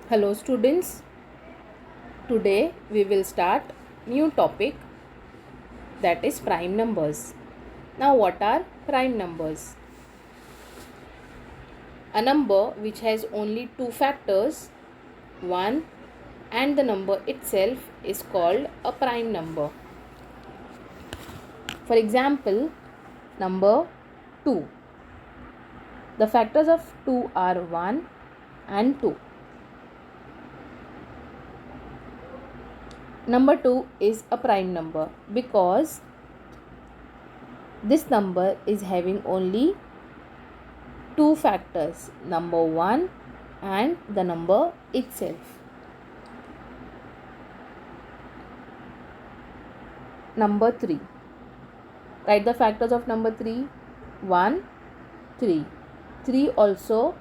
Hello students, today we will start new topic, that is prime numbers. Now what are prime numbers? A number which has only two factors, 1 and the number itself, is called a prime number. For example, number 2. The factors of 2 are 1 and 2. Number 2 is a prime number because this number is having only two factors, number 1 and the number itself. Number 3. Write the factors of number 3. 1, 3. 3 also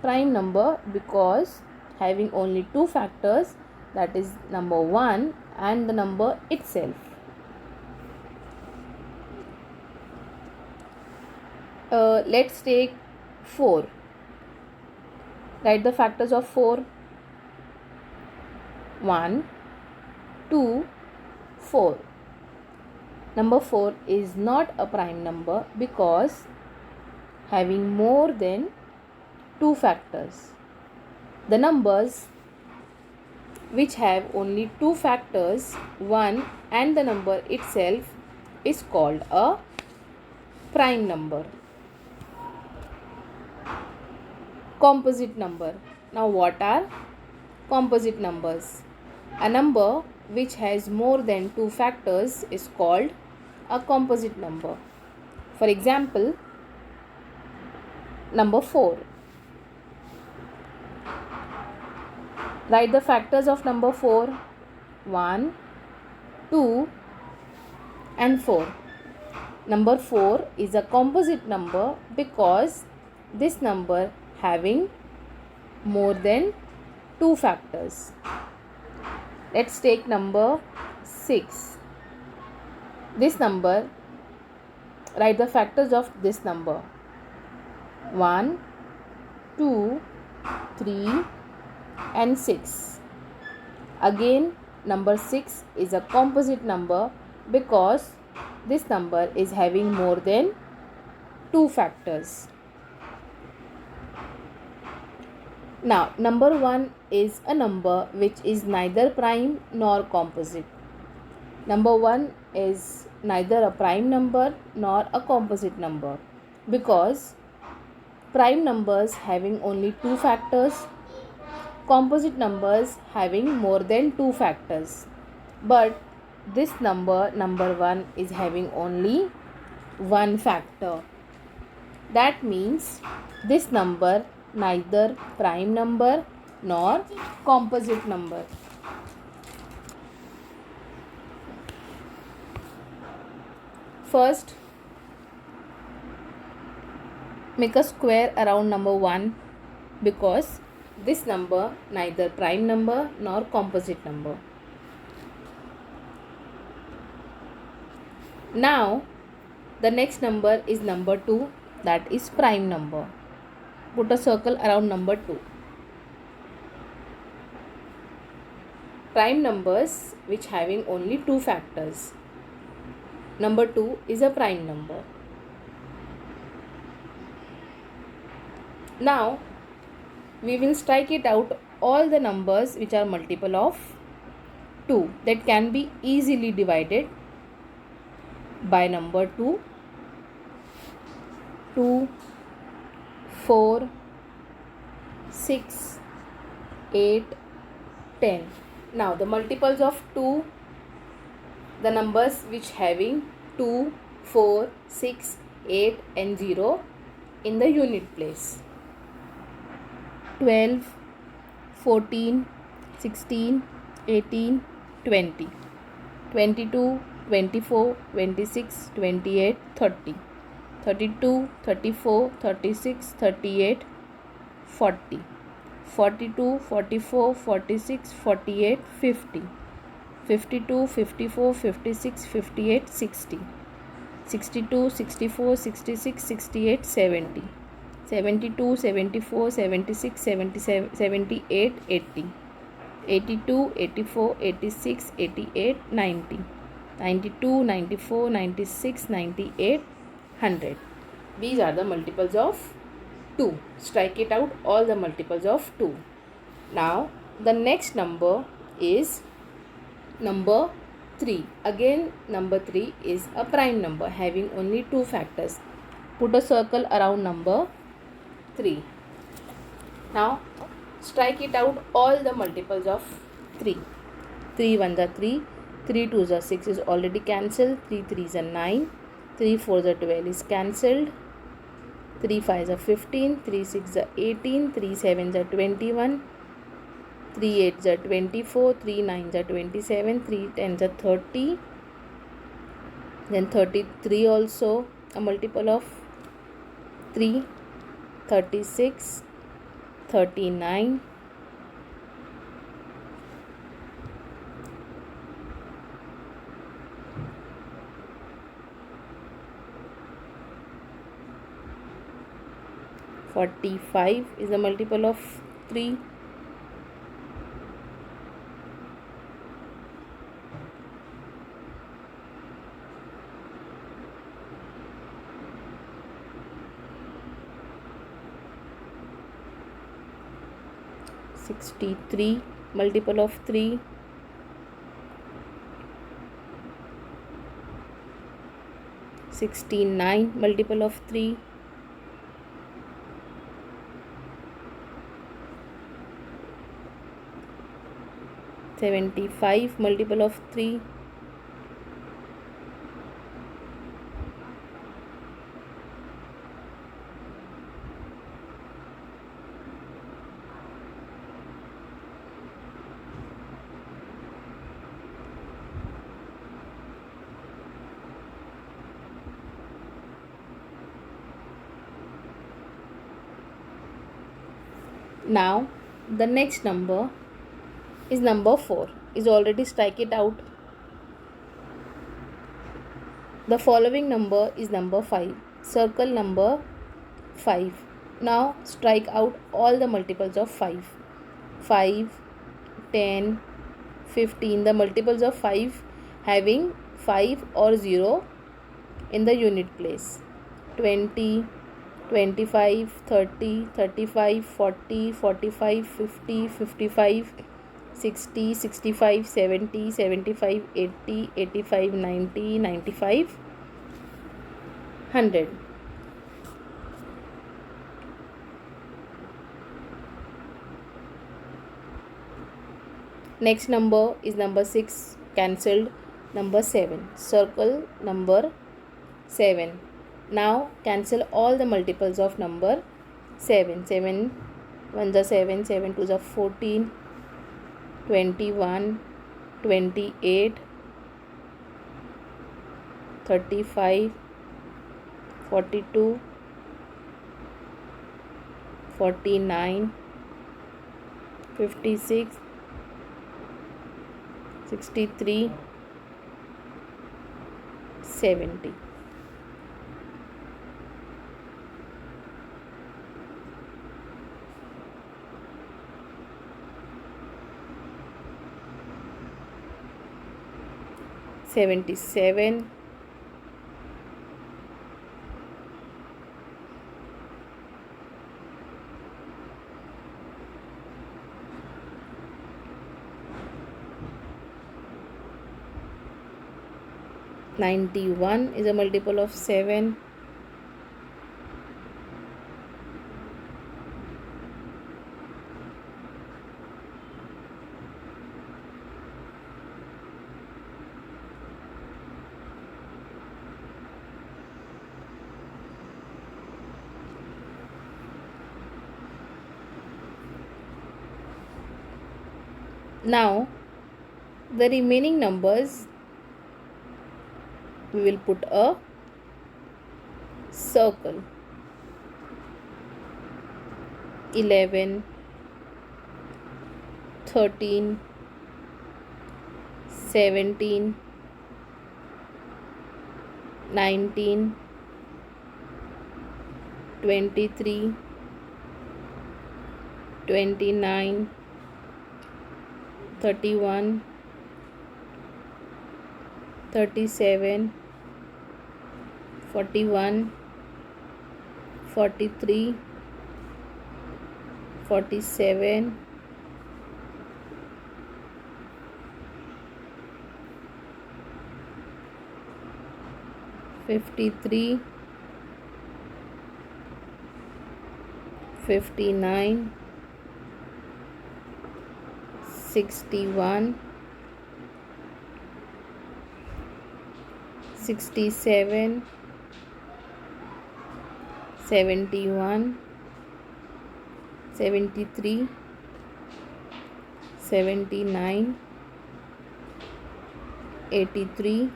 prime number because having only two factors, that is number 1 and the number itself. Let's take 4. Write the factors of 4. 1, 2, 4. Number 4 is not a prime number because having more than two factors. The numbers which have only two factors, 1 and the number itself, is called a prime number. Composite number. Now what are composite numbers? A number which has more than two factors is called a composite number. For example, number 4. Write the factors of number 4. 1, 2 and 4. Number 4 is a composite number because this number having more than two factors. Let's take number 6. This number, write the factors of this number. 1, 2, 3 and 6. Again, number 6 is a composite number because this number is having more than two factors. Now, number 1 is a number which is neither prime nor composite. Number 1 is neither a prime number nor a composite number because prime numbers having only two factors, composite numbers having more than two factors. But this number 1, is having only one factor. That means this number neither prime number nor composite number. First, make a square around number 1 because this number neither prime number nor composite number. Now, the next number is number 2, that is prime number. Put a circle around number 2. Prime numbers which having only two factors. Number 2 is a prime number. Now, we will strike it out all the numbers which are multiple of 2 that can be easily divided by number 2, 2, 4, 6, 8, 10. Now the multiples of 2, the numbers which having 2, 4, 6, 8 and 0 in the unit place. 12, 14, 16, 18, 20, 22, 24, 26, 28, 30, 32, 34, 36, 38, 40, 42, 44, 46, 48, 50, 52, 54, 56, 58, 60, 62, 64, 66, 68, 70, 72, 74, 76, 77, 78, 80, 82, 84, 86, 88, 90, 92, 94, 96, 98, 100. These are the multiples of 2. Strike it out, all the multiples of 2. Now the next number is number 3. Again, number 3 is a prime number having only 2 factors. Put a circle around number 3. Now strike it out, all the multiples of 3. 3 1s are 3, 3 2s are 6 is already cancelled, 3 3s are 9, 3 4s are 12 is cancelled, 3 5s are 15, 3 6s are 18, 3 7s are 21, 3 8s are 24, 3 9s are 27, 3 10s are 30, then 33 also a multiple of 3, 36, 39, 45 is a multiple of 3, 63 multiple of 3, 69 multiple of 3, 75 multiple of 3, 'Now the next number is number 4. Is already strike it out. The following number is number 5. Circle number 5. Now strike out all the multiples of 5. 5, 10, 15. The multiples of 5 having 5 or 0 in the unit place. 20, 25, 30, 35, 40, 45, 50, 55, 60, 65, 70, 75, 80, 85, 90, 95, 100. Next number is number 6, cancelled. Number 7, circle number 7. Now cancel all the multiples of number 7. 7 1s are 7, 7 2s are 14, 21, 28, 35, 42, 49, 56, 63, 70. $77, $91 is a multiple of 7. Now the remaining numbers we will put a circle. 11, 13, 17, 19, 23, 29, 31, 37, 41, 43, 47, 53, 59, 61, 67, 71, 73, 79, 83,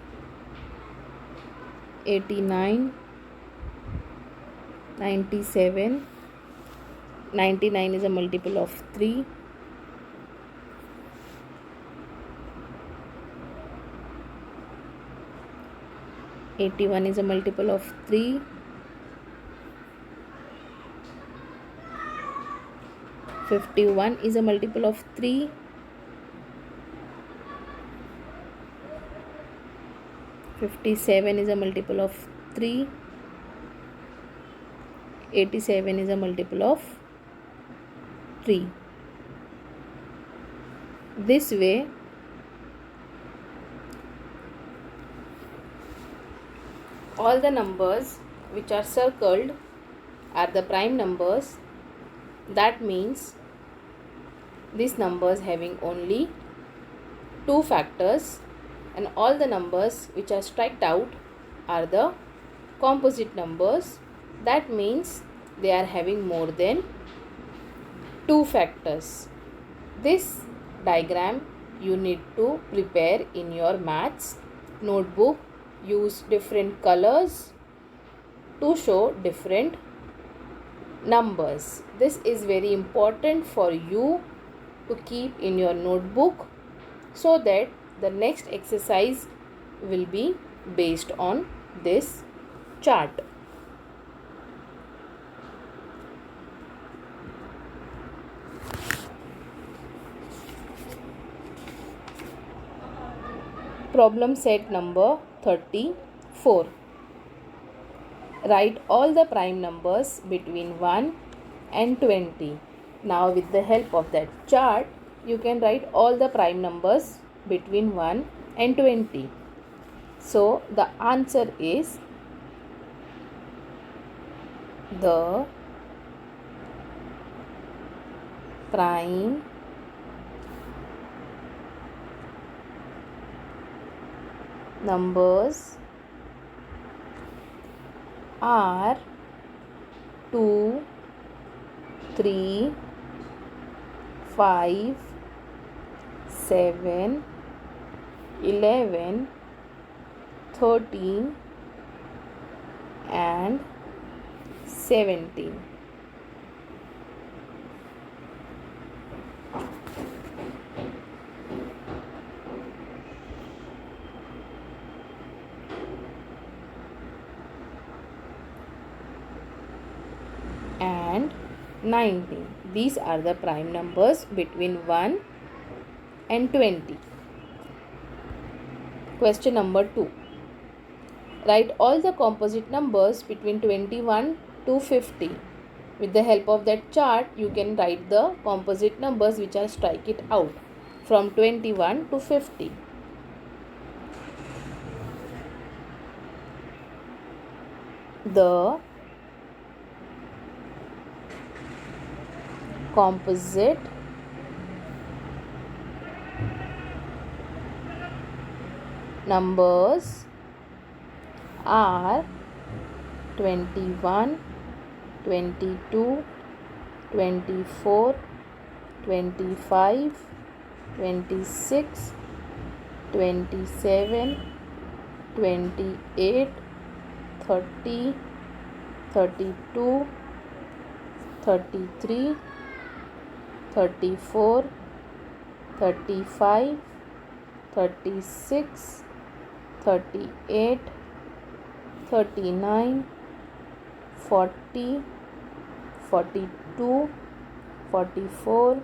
89, 97. 99 is a multiple of 3. 81 is a multiple of 3. 51 is a multiple of 3. 57 is a multiple of 3. 87 is a multiple of 3. This way, all the numbers which are circled are the prime numbers. That means these numbers having only 2 factors, and all the numbers which are striked out are the composite numbers. That means they are having more than 2 factors. This diagram you need to prepare in your maths notebook. Use different colors to show different numbers. This is very important for you to keep in your notebook so that the next exercise will be based on this chart. Problem set number 34. Write all the prime numbers between 1 and 20. Now with the help of that chart, you can write all the prime numbers between 1 and 20. So the answer is the prime numbers are 2, 3, 5, 7, 11, 13 and 17. And 19. These are the prime numbers between 1 and 20. Question number 2. Write all the composite numbers between 21 to 50. With the help of that chart, you can write the composite numbers which are strike it out from 21 to 50. The composite numbers are 21, 22, 24, 25, 26, 27, 28, 30, 32, 33, 34, 35, 36, 38, 39, 40, 42, 44,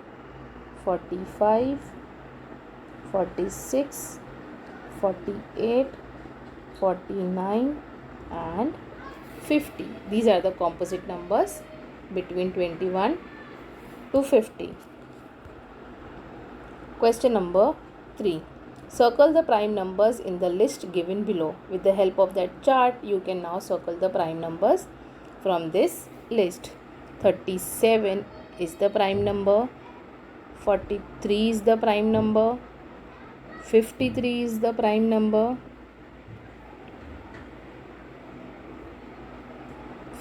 45, 46, 48, 49 and 50. These are the composite numbers between 21 to 50. Question number 3. Circle the prime numbers in the list given below. With the help of that chart, you can now circle the prime numbers from this list. 37 is the prime number. 43 is the prime number. 53 is the prime number.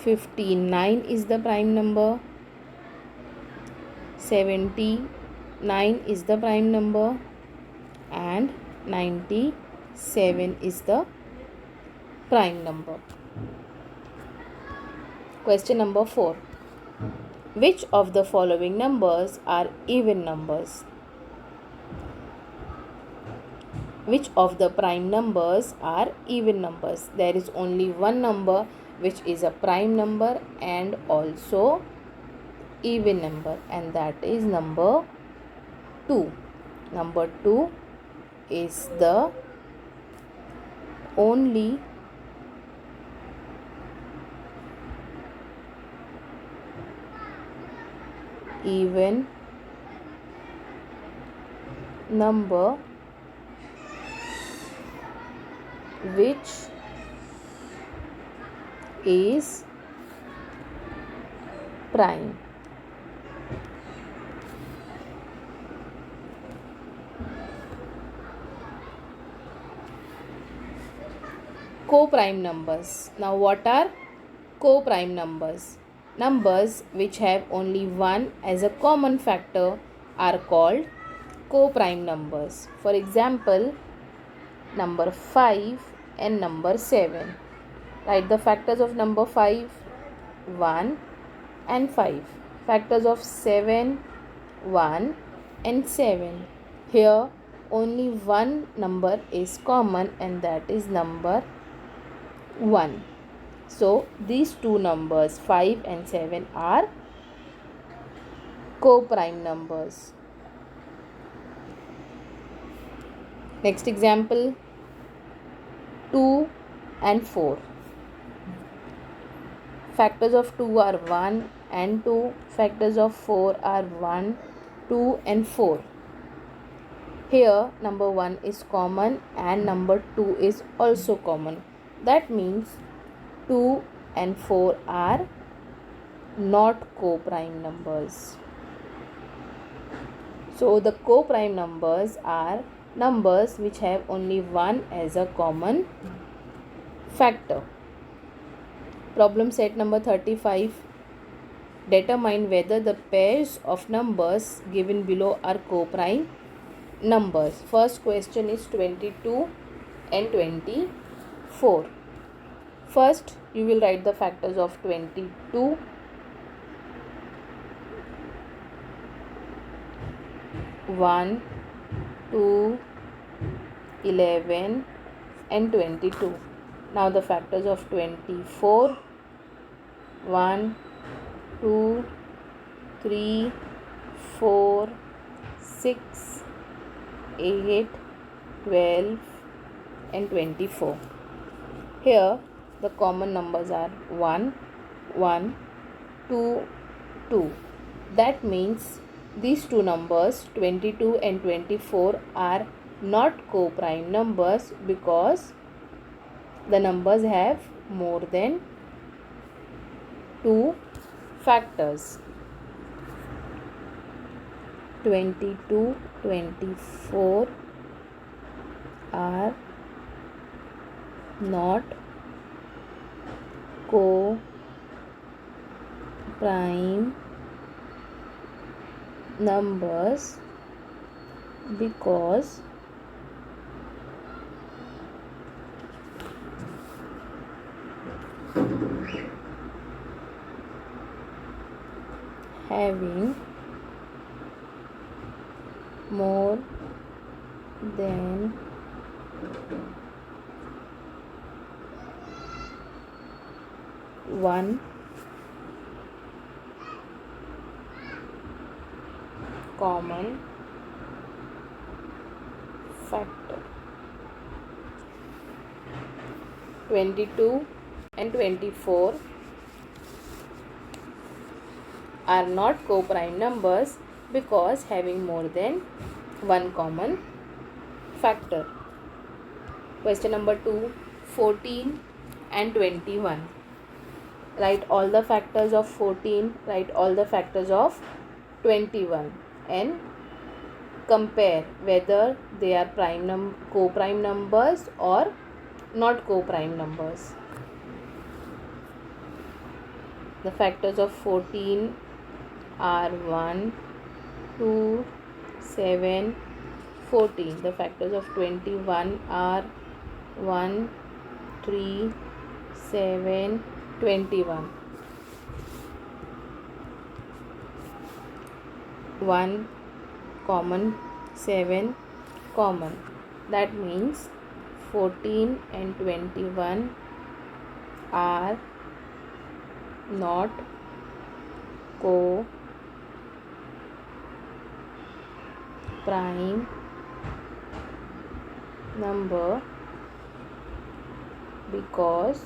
59 is the prime number. 79 is the prime number. And 97 is the prime number. Question number 4. Which of the following numbers are even numbers? Which of the prime numbers are even numbers? There is only one number which is a prime number and also even number, and that is number 2. Number 2 is the only even number which is prime. Co-prime numbers. Now what are co-prime numbers? Numbers which have only 1 as a common factor are called co-prime numbers. For example, number 5 and number 7. Write the factors of number 5, 1 and 5. Factors of 7, 1 and 7. Here only one number is common, and that is number 1. So these two numbers 5 and 7 are co-prime numbers. Next example, 2 and 4. Factors of 2 are 1 and 2. Factors of 4 are 1, 2 and 4. Here number 1 is common and number 2 is also common. That means 2 and 4 are not co-prime numbers. So the co-prime numbers are numbers which have only 1 as a common factor. Problem set number 35. Determine whether the pairs of numbers given below are co-prime numbers. First question is 22 and 24. First, you will write the factors of 22. 1, 2, 11 and 22. Now the factors of 24. 1, 2, 3, 4, 6, 8, 12 and 24. Here the common numbers are 1, 1, 2, 2. That means these two numbers 22 and 24 are not co-prime numbers because the numbers have more than 2 factors. 22, 24 are not co-prime numbers because having more than 1 common factor. 22 and 24 are not co-prime numbers because having more than one common factor. Question number 2, 14 and 21. Write all the factors of 14, write all the factors of 21 and compare whether they are co-prime numbers or not co-prime numbers. The factors of 14 are 1, 2, 7, 14. The factors of 21 are 1, 3, 7, 21. 1 common, 7 common. That means 14 and 21 are not co-prime number because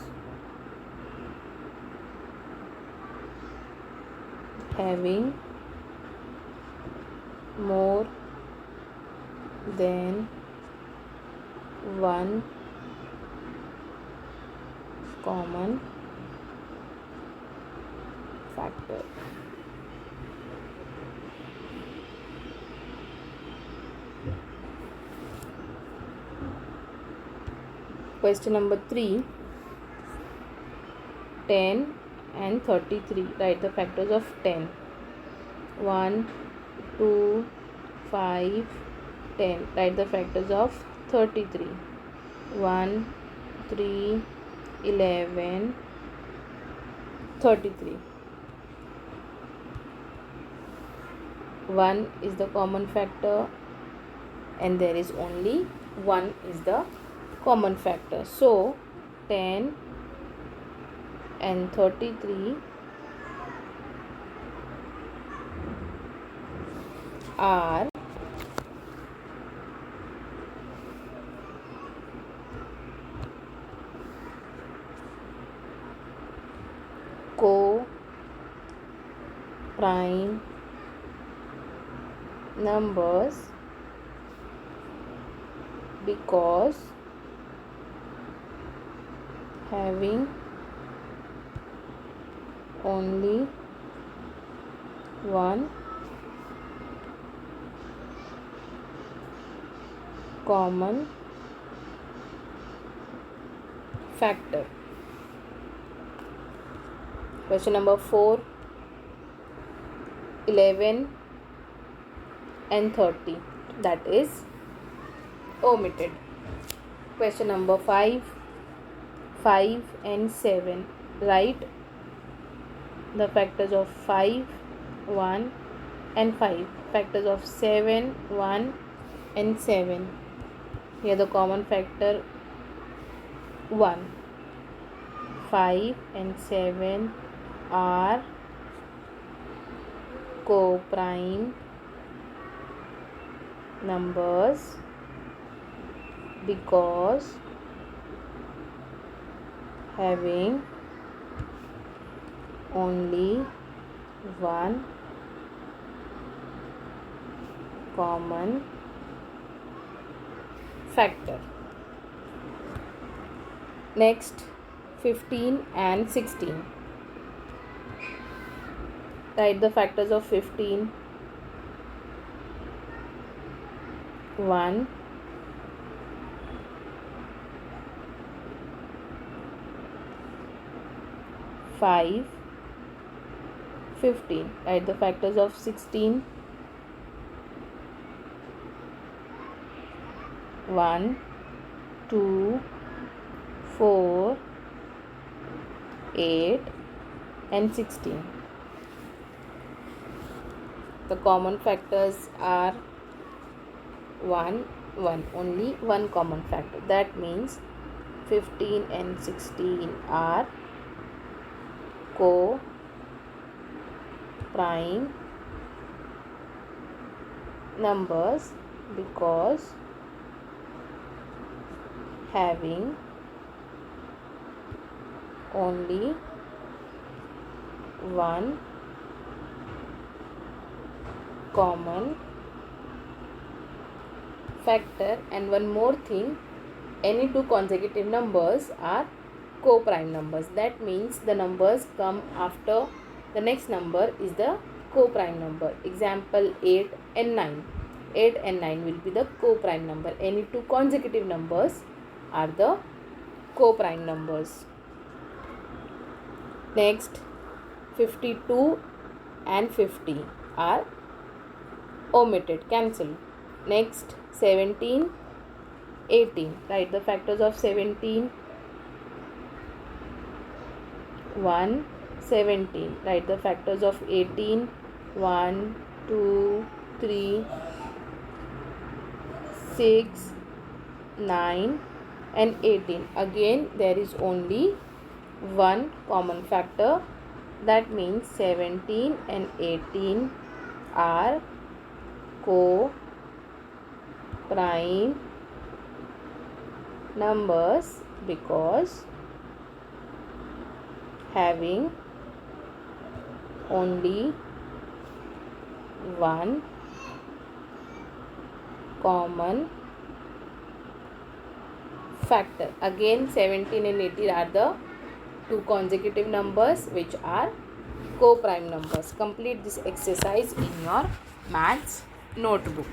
having more than one common factor. Question number 3, 10 and 33. Write the factors of 10. 1, 2, 5, 10. Write the factors of 33. 1, 3, 11, 33. 1 is the common factor and there is only 1 is the common factor. So 10 and 33 are co-prime numbers because having only one common factor. Question number 4, 11 and 30, that is omitted. Question number 5, 5 and 7. Write the factors of 5, 1 and 5. Factors of 7, 1 and 7. Here the common factor 1. 5 and 7 are co-prime numbers because having only one common factor. Next, 15 and 16. Write the factors of 15. 1, 5, 15. Write the factors of 16. 1, 2, 4, 8 and 16. The common factors are 1, 1. Only one common factor. That means 15 and 16 are co-prime numbers because having only one common factor. And one more thing, any two consecutive numbers are co-prime numbers. That means the numbers come after the next number is the co-prime number. Example 8 and 9. 8 and 9 will be the co-prime number. Any two consecutive numbers are the co-prime numbers. Next, 52 and 50 are omitted, cancelled. Next, 17, 18. Write the factors of 17. 1, 17. Write the factors of 18. 1, 2, 3, 6, 9 and 18. Again, there is only one common factor. That means 17 and 18 are co-prime numbers because having only one common factor. Again, 17 and 18 are the two consecutive numbers which are co-prime numbers. Complete this exercise in your maths notebook.